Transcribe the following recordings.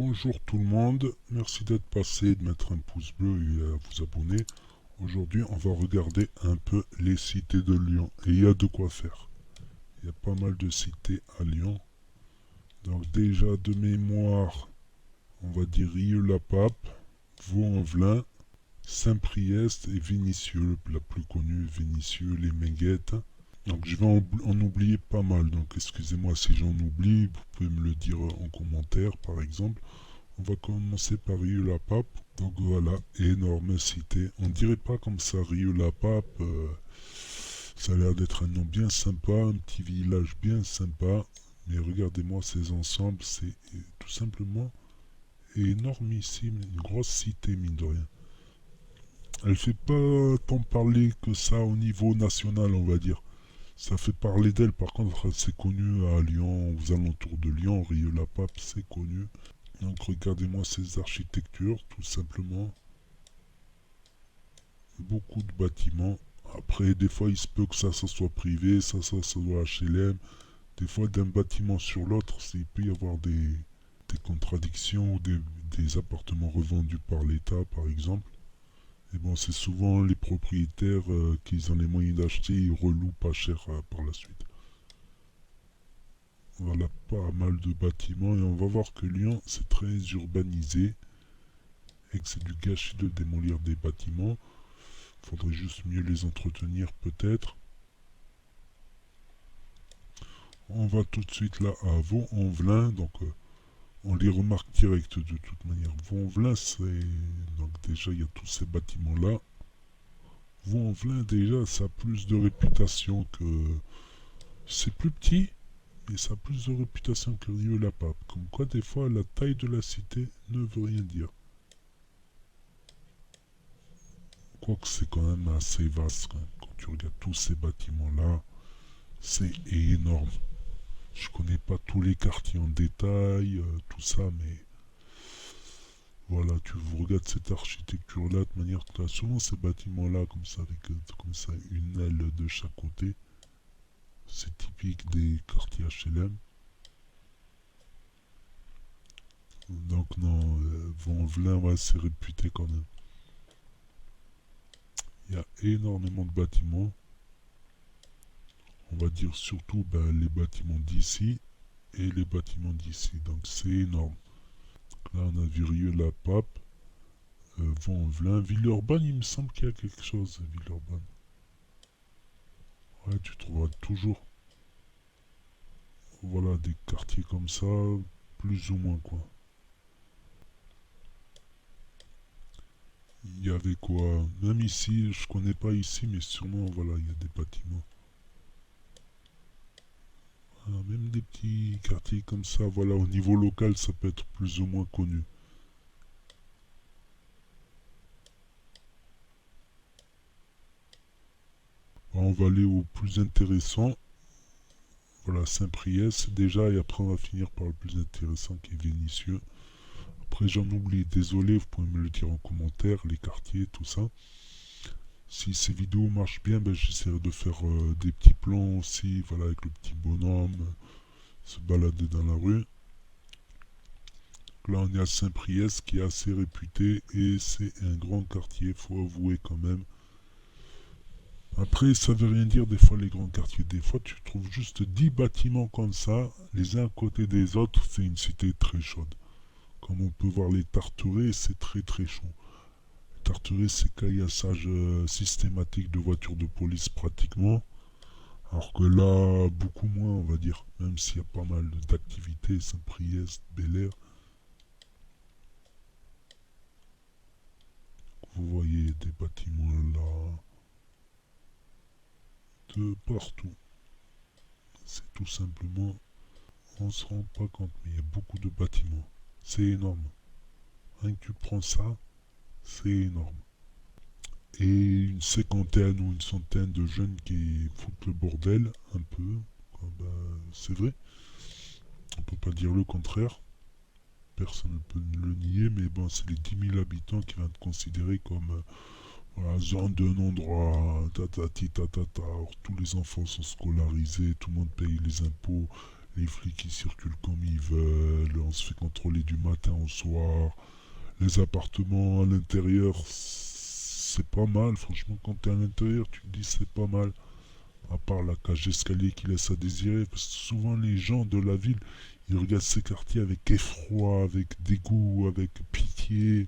Bonjour tout le monde, merci d'être passé, de mettre un pouce bleu et à vous abonner. Aujourd'hui on va regarder un peu les cités de Lyon et il y a de quoi faire. Il y a pas mal de cités à Lyon. Donc déjà de mémoire, on va dire Rieux-la-Pape, Vaux-en-Velin, Saint-Priest et Vénissieux, la plus connue, Vénissieux, les Minguettes. Donc je vais en oublier pas mal, donc excusez-moi si j'en oublie, vous pouvez me le dire en commentaire par exemple. On va commencer par Rieux-la-Pape. Donc voilà, énorme cité. On dirait pas comme ça Rieux-la-Pape. Ça a l'air d'être un nom bien sympa, un petit village bien sympa. Mais regardez-moi ces ensembles, c'est tout simplement énormissime. Une grosse cité, mine de rien. Elle fait pas tant parler que ça au niveau national, on va dire. Ça fait parler d'elle, par contre, c'est connu à Lyon, aux alentours de Lyon, Rieux-la-Pape, c'est connu. Donc regardez-moi ces architectures, tout simplement. Beaucoup de bâtiments. Après, des fois, il se peut que ça soit privé, ça soit HLM. Des fois, d'un bâtiment sur l'autre, il peut y avoir des contradictions ou des appartements revendus par l'État, par exemple. Et bon, c'est souvent les propriétaires qui ont les moyens d'acheter, ils relouent pas cher par la suite. Voilà, pas mal de bâtiments et on va voir que Lyon, c'est très urbanisé et que c'est du gâchis de démolir des bâtiments. Faudrait juste mieux les entretenir peut-être. On va tout de suite là à Vaux-en-Velin, donc on les remarque direct de toute manière. Vaux-en-Velin, c'est... Donc déjà, il y a tous ces bâtiments-là. Vaux-en-Velin, déjà, ça a plus de réputation que... C'est plus petit, mais ça a plus de réputation que Rieux-la-Pape. Comme quoi, des fois, la taille de la cité ne veut rien dire. Quoique c'est quand même assez vaste quand même. Quand tu regardes tous ces bâtiments-là, c'est énorme. Je connais pas tous les quartiers en détail, tout ça, mais voilà, tu vous regardes cette architecture-là de manière que tu as souvent ces bâtiments-là comme ça, avec comme ça une aile de chaque côté. C'est typique des quartiers HLM. Donc non, Vaux-en-Velin, ouais, c'est réputé quand même. Il y a énormément de bâtiments. On va dire surtout ben, les bâtiments d'ici et les bâtiments d'ici. Donc c'est énorme. Là on a Virieu-la-Pape, Vaux-en-Velin, Villeurbanne, il me semble qu'il y a quelque chose à Villeurbanne. Ouais, tu trouveras toujours, voilà, des quartiers comme ça, plus ou moins quoi. Il y avait quoi? Même ici, je connais pas ici, mais sûrement, voilà, il y a des bâtiments. Voilà, même des petits quartiers comme ça, voilà, au niveau local, ça peut être plus ou moins connu. On va aller au plus intéressant. Voilà, Saint-Priest déjà, et après on va finir par le plus intéressant qui est Vénissieux. Après j'en oublie, désolé, vous pouvez me le dire en commentaire, les quartiers, tout ça. Si ces vidéos marchent bien, ben, j'essaierai de faire des petits plans aussi, voilà, avec le petit bonhomme, se balader dans la rue. Là on est à Saint-Priest qui est assez réputé et c'est un grand quartier, faut avouer quand même. Après, ça veut rien dire des fois les grands quartiers. Des fois, tu trouves juste 10 bâtiments comme ça, les uns à côté des autres. C'est une cité très chaude. Comme on peut voir les Tarterets, c'est très très chaud. Les Tarterets, c'est caillassage systématique de voitures de police pratiquement. Alors que là, beaucoup moins, on va dire. Même s'il y a pas mal d'activités, Saint-Priest, Bel-Air. Vous voyez des bâtiments là, de partout. C'est tout simplement, on se rend pas compte, mais il y a beaucoup de bâtiments. C'est énorme. Rien que tu prends ça, c'est énorme. Et une cinquantaine ou une centaine de jeunes qui foutent le bordel, un peu. Ah bah, c'est vrai, on peut pas dire le contraire. Personne ne peut le nier, mais bon, c'est les 10 000 habitants qui vont être considérés comme voilà, zone de non-droit, tatati tatata. Alors, tous les enfants sont scolarisés, tout le monde paye les impôts, Les flics ils circulent comme ils veulent, on se fait contrôler du matin au soir. Les appartements à l'intérieur, c'est pas mal. Franchement, quand t'es à l'intérieur, tu te dis c'est pas mal. À part la cage d'escalier qui laisse à désirer. Parce que souvent, les gens de la ville, ils regardent ces quartiers avec effroi, avec dégoût, avec pitié.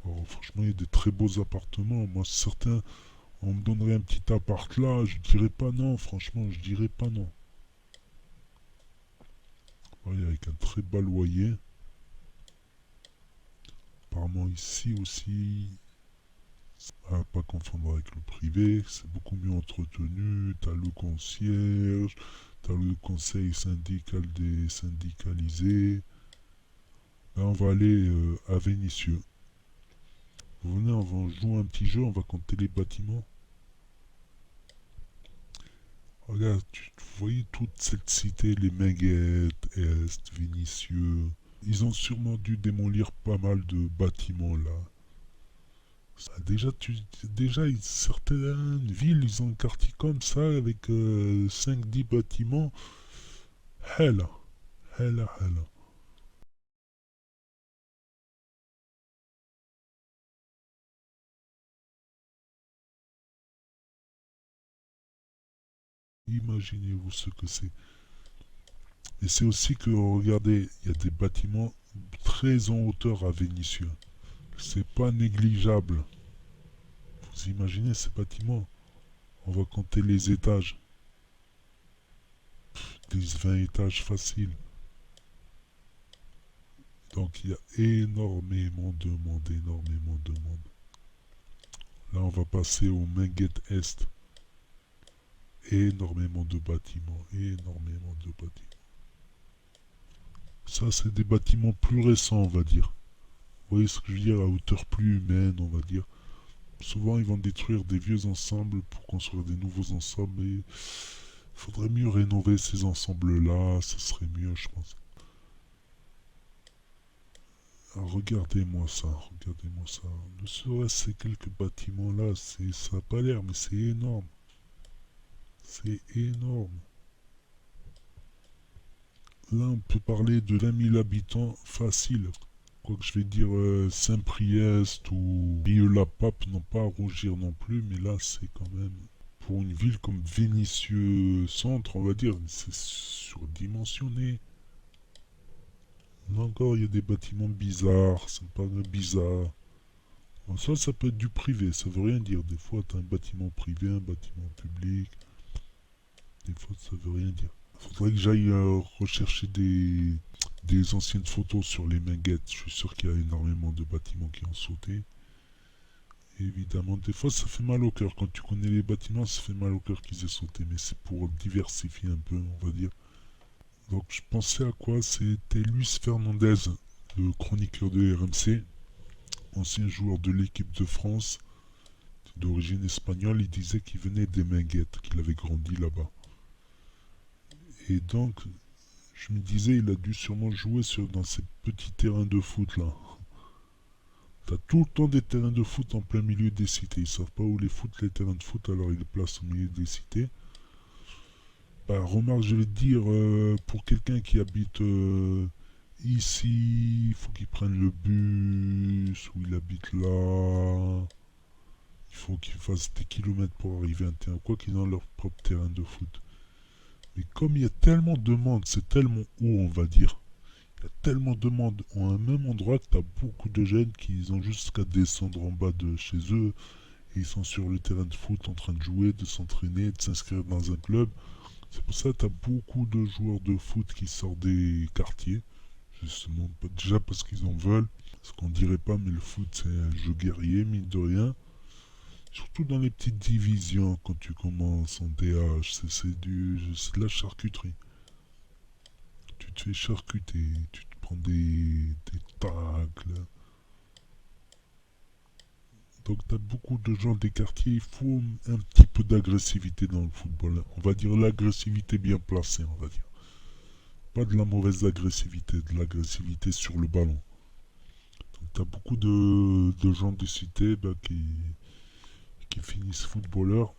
Oh, franchement, il y a des très beaux appartements. Moi, certains, on me donnerait un petit appart là, je dirais pas non. Franchement, je dirais pas non. Oui, avec un très bas loyer. Apparemment, ici aussi, à pas confondre avec le privé, c'est beaucoup mieux entretenu. T'as le concierge, t'as le conseil syndical des syndicalisés. Là, on va aller à Vénissieux. Vous venez, on va jouer un petit jeu, on va compter les bâtiments. Regarde, vous voyez toute cette cité, les Minguettes, Est, Vénissieux. Ils ont sûrement dû démolir pas mal de bâtiments là. Déjà, certaines villes, ils ont un quartier comme ça avec 5-10 bâtiments. Hella, hella. Imaginez-vous ce que c'est. Et c'est aussi que, regardez, il y a des bâtiments très en hauteur à Vénissieux. C'est pas négligeable. Vous imaginez ces bâtiments? On va compter les étages. 10-20 étages faciles. Donc il y a énormément de monde, énormément de monde. Là, on va passer au Minguette Est. Énormément de bâtiments, énormément de bâtiments. Ça, c'est des bâtiments plus récents, on va dire. Vous voyez ce que je veux dire, à hauteur plus humaine, on va dire. Souvent, ils vont détruire des vieux ensembles pour construire des nouveaux ensembles. Et il faudrait mieux rénover ces ensembles-là, ce serait mieux, je pense. Alors, regardez-moi ça, regardez-moi ça. Ne serait-ce ces quelques bâtiments-là, ça n'a pas l'air, mais c'est énorme. C'est énorme. Là, on peut parler de 20 000 habitants facile. Quoi que je vais dire Saint-Priest ou Vieux-la-Pape n'ont pas à rougir non plus, mais là, c'est quand même, pour une ville comme Vénissieux Centre, on va dire, c'est surdimensionné. Là encore, il y a des bâtiments bizarres, c'est pas bizarre. Bon, ça peut être du privé, ça veut rien dire. Des fois, tu as un bâtiment privé, un bâtiment public. Des fois, ça veut rien dire. Faudrait que j'aille rechercher des anciennes photos sur les Minguettes. Je suis sûr qu'il y a énormément de bâtiments qui ont sauté. Et évidemment, des fois, ça fait mal au cœur. Quand tu connais les bâtiments, ça fait mal au cœur qu'ils aient sauté. Mais c'est pour diversifier un peu, on va dire. Donc, je pensais à quoi? C'était Luis Fernandez, le chroniqueur de RMC, ancien joueur de l'équipe de France, d'origine espagnole. Il disait qu'il venait des Minguettes, qu'il avait grandi là-bas. Et donc, je me disais, il a dû sûrement jouer dans ces petits terrains de foot là. T'as tout le temps des terrains de foot en plein milieu des cités. Ils savent pas où les foutent les terrains de foot, alors ils les placent au milieu des cités. Bah, remarque, je vais te dire, pour quelqu'un qui habite ici, il faut qu'il prenne le bus, ou il habite là. Il faut qu'il fasse des kilomètres pour arriver à un terrain, quoi qu'ils ont leur propre terrain de foot. Mais comme il y a tellement de monde, c'est tellement haut, on va dire. Il y a tellement de monde à un même endroit que tu as beaucoup de jeunes qui ont juste qu'à descendre en bas de chez eux et ils sont sur le terrain de foot en train de jouer, de s'entraîner, de s'inscrire dans un club. C'est pour ça que tu as beaucoup de joueurs de foot qui sortent des quartiers. Justement, déjà parce qu'ils en veulent. Ce qu'on dirait pas, mais le foot c'est un jeu guerrier, mine de rien. Surtout dans les petites divisions, quand tu commences en DH, c'est de la charcuterie. Tu te fais charcuter, tu te prends des tacles. Donc tu as beaucoup de gens des quartiers, il faut un petit peu d'agressivité dans le football. On va dire l'agressivité bien placée, on va dire. Pas de la mauvaise agressivité, de l'agressivité sur le ballon. Donc tu as beaucoup de gens des cités bah, qui finissent footballeurs,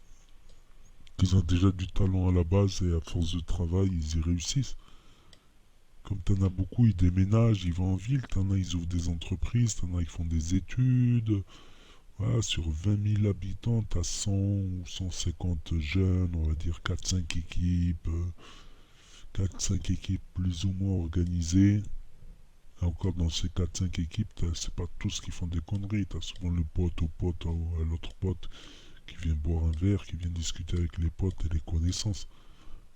qui ont déjà du talent à la base et à force de travail, ils y réussissent. Comme t'en as beaucoup, ils déménagent, ils vont en ville, t'en as, ils ouvrent des entreprises, t'en as, ils font des études. Voilà, sur 20 000 habitants, t'as 100 ou 150 jeunes, on va dire 4-5 équipes, 4-5 équipes plus ou moins organisées. Et encore dans ces 4-5 équipes, c'est pas tous qui font des conneries. T'as souvent le pote au pote à l'autre pote qui vient boire un verre, qui vient discuter avec les potes et les connaissances.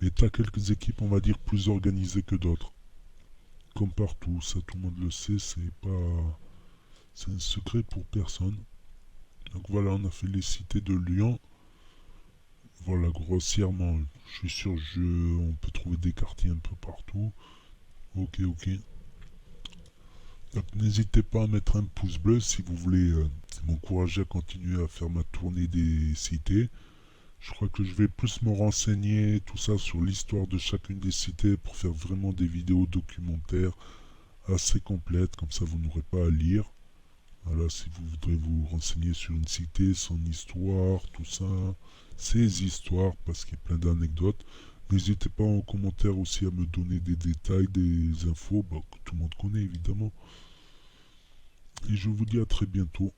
Mais t'as quelques équipes, on va dire, plus organisées que d'autres. Comme partout, ça tout le monde le sait, c'est pas. C'est un secret pour personne. Donc voilà, on a fait les cités de Lyon. Voilà, grossièrement, je suis sûr on peut trouver des quartiers un peu partout. Ok, ok. Donc n'hésitez pas à mettre un pouce bleu si vous voulez m'encourager à continuer à faire ma tournée des cités. Je crois que je vais plus me renseigner tout ça sur l'histoire de chacune des cités pour faire vraiment des vidéos documentaires assez complètes, comme ça vous n'aurez pas à lire. Voilà, si vous voudrez vous renseigner sur une cité, son histoire, tout ça, ses histoires, parce qu'il y a plein d'anecdotes. N'hésitez pas en commentaire aussi à me donner des détails, des infos que tout le monde connaît évidemment. Et je vous dis à très bientôt.